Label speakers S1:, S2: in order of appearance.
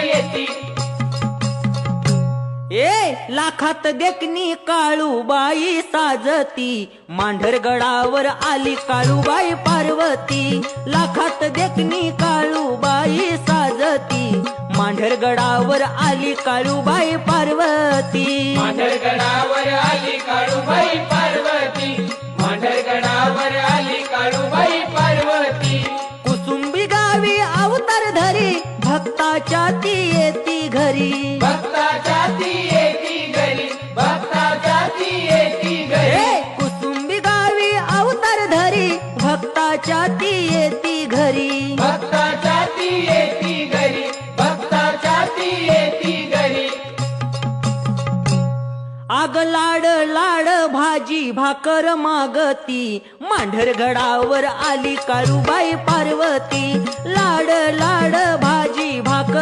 S1: येती.
S2: लाखात देखणी काळूबाई साजती, मांढरगडावर आली काळूबाई पार्वती. लाखात देखणी काळूबाई साजती, मांढरगडावर आली काळूबाई पार्वती.
S1: मांढरगडावर आली काळूबाई पार्वती, मांढरगडावर आली काळूबाई पार्वती.
S2: कुसुंबी गावी अवतार धरी, भक्ताच्या ती येती घरी.
S1: भक्ताच्या ती येती घरी, भक्ताच्या ती येती घरी.
S2: कुसुंबी गावी अवतार धरी, भक्ताच्या ती येती घरी.
S1: भक्ताच्या ती येती घरी, भक्ताच्या ती येती घरी.
S2: आग लाड लाड भाजी भाकर मागती, मांढरगडावर आली काळूबाई पार्वती. लाड लाड भाजी भाकर